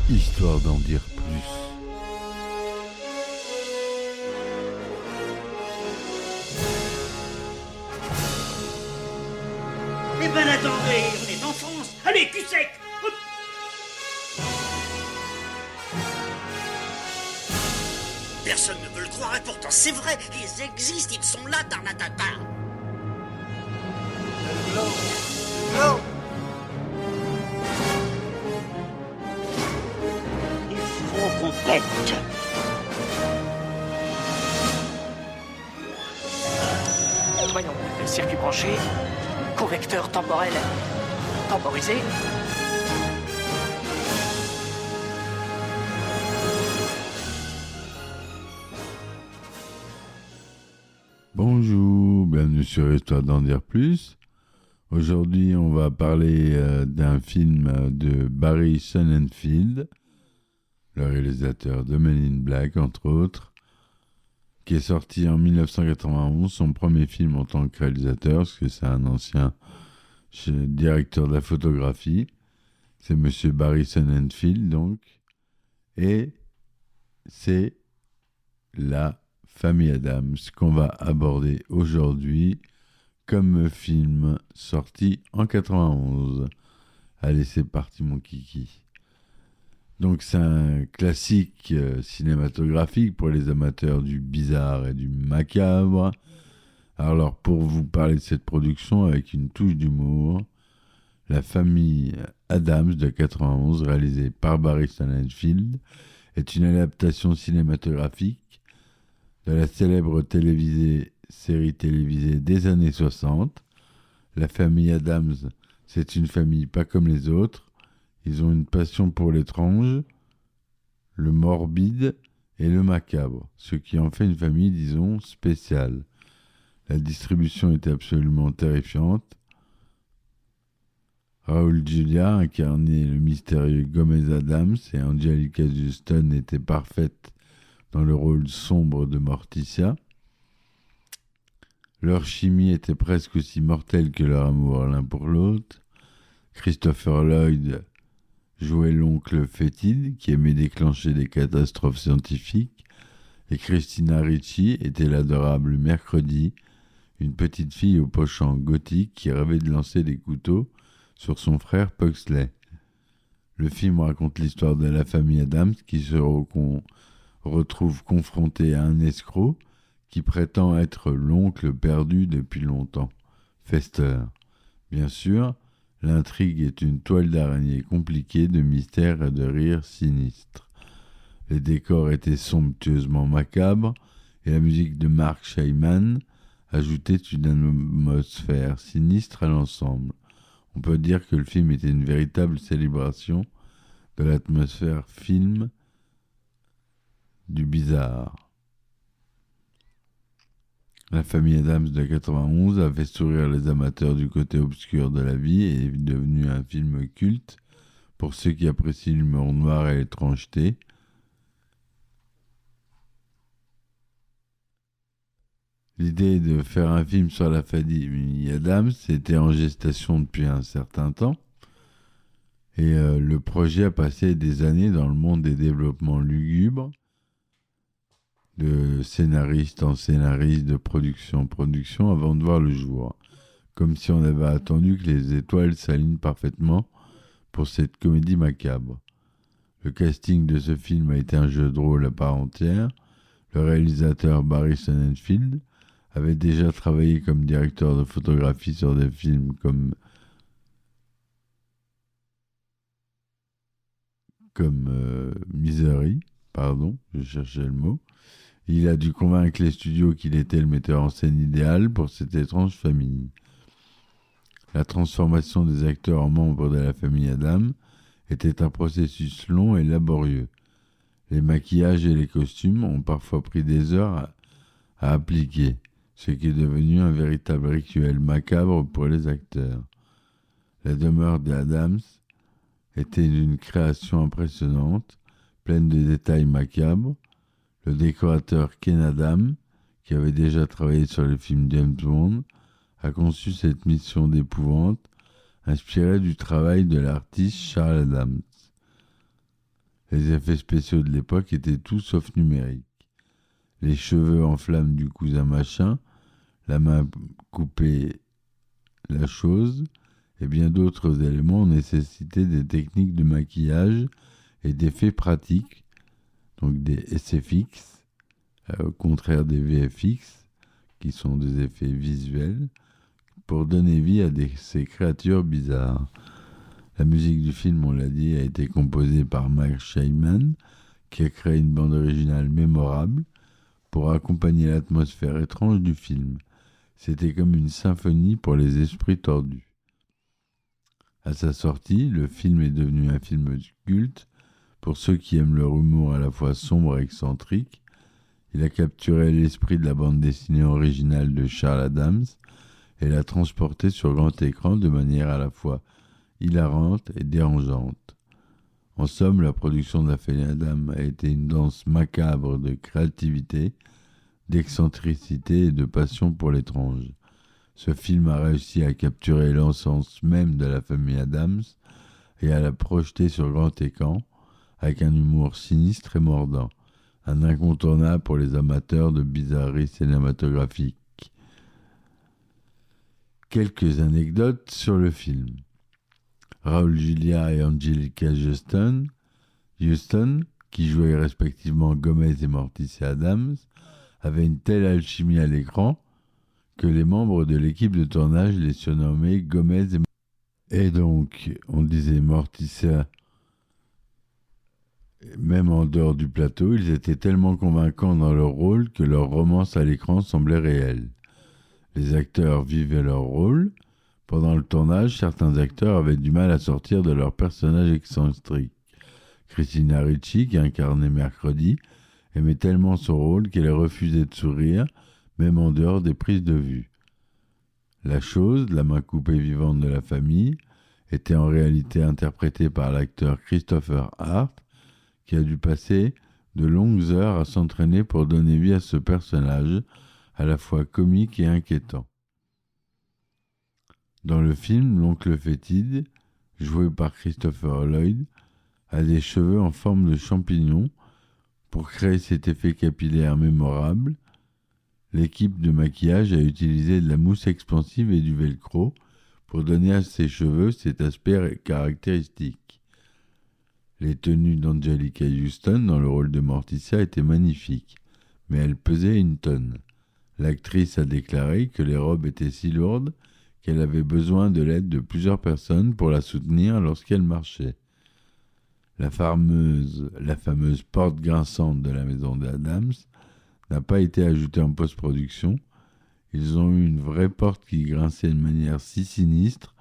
Histoire d'en dire plus. Eh ben attendez, on est en France. Allez, cul sec. Hop. Personne ne peut le croire et pourtant c'est vrai, ils existent, ils sont là, Tarnatata. Non. Il faut qu'on pète. Voyons, circuit branché, convecteur temporel temporisé. Bonjour, bienvenue sur Histoire d'en dire plus. Aujourd'hui, on va parler d'un film de Barry Sonnenfeld, le réalisateur de Men in Black, entre autres, qui est sorti en 1991, son premier film en tant que réalisateur, parce que c'est un ancien directeur de la photographie. C'est Monsieur Barry Sonnenfeld, donc. Et c'est La Famille Adams qu'on va aborder aujourd'hui comme film sorti en 91. Allez, c'est parti mon kiki. Donc c'est un classique cinématographique pour les amateurs du bizarre et du macabre. Alors pour vous parler de cette production avec une touche d'humour, La Famille Adams de 91, réalisée par Barry Sonnenfeld, est une adaptation cinématographique de la célèbre série télévisée des années 60. La famille Adams, c'est une famille pas comme les autres. Ils ont une passion pour l'étrange, le morbide et le macabre, ce qui en fait une famille, disons, spéciale. La distribution était absolument terrifiante. Raoul Julia incarnait le mystérieux Gomez Adams et Angelica Houston était parfaite dans le rôle sombre de Morticia. Leur chimie était presque aussi mortelle que leur amour l'un pour l'autre. Christopher Lloyd jouait l'oncle fétide qui aimait déclencher des catastrophes scientifiques et Christina Ricci était l'adorable Mercredi, une petite fille au pochant gothique qui rêvait de lancer des couteaux sur son frère Pugsley. Le film raconte l'histoire de la famille Adams qui se retrouve confrontée à un escroc qui prétend être l'oncle perdu depuis longtemps, Fester. Bien sûr, l'intrigue est une toile d'araignée compliquée de mystères et de rires sinistres. Les décors étaient somptueusement macabres et la musique de Mark Shaiman ajoutait une atmosphère sinistre à l'ensemble. On peut dire que le film était une véritable célébration de l'atmosphère film du bizarre. La famille Adams de 91 a fait sourire les amateurs du côté obscur de la vie et est devenu un film culte pour ceux qui apprécient l'humour noir et l'étrangeté. L'idée de faire un film sur la famille Adams était en gestation depuis un certain temps et le projet a passé des années dans le monde des développements lugubres, de scénariste en scénariste, de production en production, avant de voir le jour. Comme si on avait attendu que les étoiles s'alignent parfaitement pour cette comédie macabre. Le casting de ce film a été un jeu de rôle à part entière. Le réalisateur Barry Sonnenfeld avait déjà travaillé comme directeur de photographie sur des films comme Misery, je cherchais le mot. Il a dû convaincre les studios qu'il était le metteur en scène idéal pour cette étrange famille. La transformation des acteurs en membres de la famille Adam était un processus long et laborieux. Les maquillages et les costumes ont parfois pris des heures à appliquer, ce qui est devenu un véritable rituel macabre pour les acteurs. La demeure des Adams était d'une création impressionnante, pleine de détails macabres. Le décorateur Ken Adam, qui avait déjà travaillé sur le film James Bond, a conçu cette mission d'épouvante, inspirée du travail de l'artiste Charles Adams. Les effets spéciaux de l'époque étaient tout sauf numériques. Les cheveux en flammes du cousin machin, la main coupée, la chose, et bien d'autres éléments ont nécessité des techniques de maquillage et d'effets pratiques, donc des SFX, au contraire des VFX, qui sont des effets visuels, pour donner vie à ces créatures bizarres. La musique du film, on l'a dit, a été composée par Mike Shaiman, qui a créé une bande originale mémorable pour accompagner l'atmosphère étrange du film. C'était comme une symphonie pour les esprits tordus. À sa sortie, le film est devenu un film culte pour ceux qui aiment leur humour à la fois sombre et excentrique. Il a capturé l'esprit de la bande dessinée originale de Charles Addams et l'a transporté sur grand écran de manière à la fois hilarante et dérangeante. En somme, la production de la famille Addams a été une danse macabre de créativité, d'excentricité et de passion pour l'étrange. Ce film a réussi à capturer l'essence même de la famille Addams et à la projeter sur grand écran avec un humour sinistre et mordant, un incontournable pour les amateurs de bizarreries cinématographiques. Quelques anecdotes sur le film. Raúl Juliá et Angelica Houston, qui jouaient respectivement Gomez et Morticia Addams, avaient une telle alchimie à l'écran que les membres de l'équipe de tournage les surnommaient Gomez et donc on disait Morticia. Même en dehors du plateau, ils étaient tellement convaincants dans leur rôle que leur romance à l'écran semblait réelle. Les acteurs vivaient leur rôle. Pendant le tournage, certains acteurs avaient du mal à sortir de leur personnage excentrique. Christina Ricci, qui incarnait Mercredi, aimait tellement son rôle qu'elle refusait de sourire, même en dehors des prises de vue. La chose, la main coupée vivante de la famille, était en réalité interprétée par l'acteur Christopher Hart, qui a dû passer de longues heures à s'entraîner pour donner vie à ce personnage, à la fois comique et inquiétant. Dans le film, l'oncle fétide, joué par Christopher Lloyd, a des cheveux en forme de champignon. Pour créer cet effet capillaire mémorable, l'équipe de maquillage a utilisé de la mousse expansive et du velcro pour donner à ses cheveux cet aspect caractéristique. Les tenues d'Angelica Houston dans le rôle de Morticia étaient magnifiques, mais elles pesaient 1 tonne. L'actrice a déclaré que les robes étaient si lourdes qu'elle avait besoin de l'aide de plusieurs personnes pour la soutenir lorsqu'elle marchait. La fameuse porte grinçante de la maison d'Addams n'a pas été ajoutée en post-production. Ils ont eu une vraie porte qui grinçait de manière si sinistre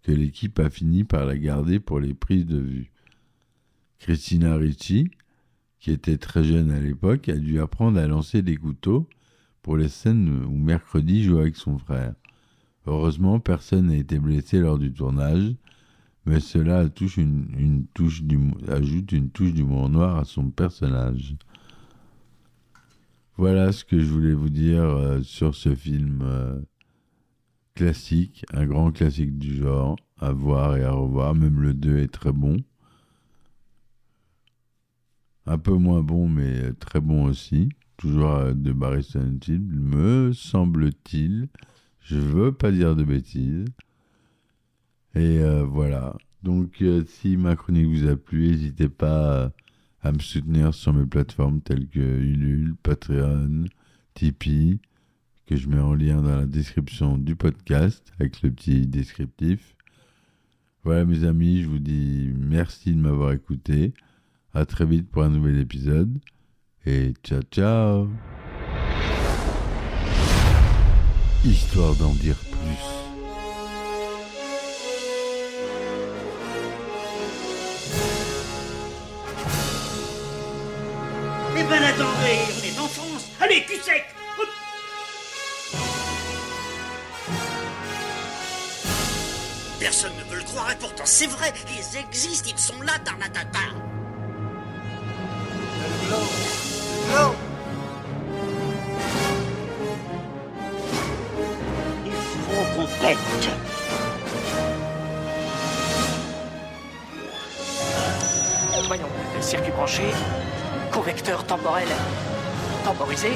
que l'équipe a fini par la garder pour les prises de vue. Christina Ricci, qui était très jeune à l'époque, a dû apprendre à lancer des couteaux pour les scènes où Mercredi jouait avec son frère. Heureusement, personne n'a été blessé lors du tournage, mais cela ajoute une touche d'humour noir à son personnage. Voilà ce que je voulais vous dire sur ce film classique, un grand classique du genre, à voir et à revoir. Même le 2 est très bon. Un peu moins bon, mais très bon aussi. Toujours de Barry Sonnenfeld, me semble-t-il. Je veux pas dire de bêtises. Et voilà. Donc, si ma chronique vous a plu, n'hésitez pas à me soutenir sur mes plateformes telles que Ulule, Patreon, Tipeee, que je mets en lien dans la description du podcast avec le petit descriptif. Voilà mes amis, je vous dis merci de m'avoir écouté. À très vite pour un nouvel épisode. Et ciao ciao. Histoire d'en dire plus. Eh ben attendez, on est en France. Allez, cul sec. Hop. Personne ne peut le croire et pourtant c'est vrai, ils existent, ils sont là, Tarnatata. Non. Il faut qu'on pète. Voyons, circuit branché, convecteur temporel temporisé,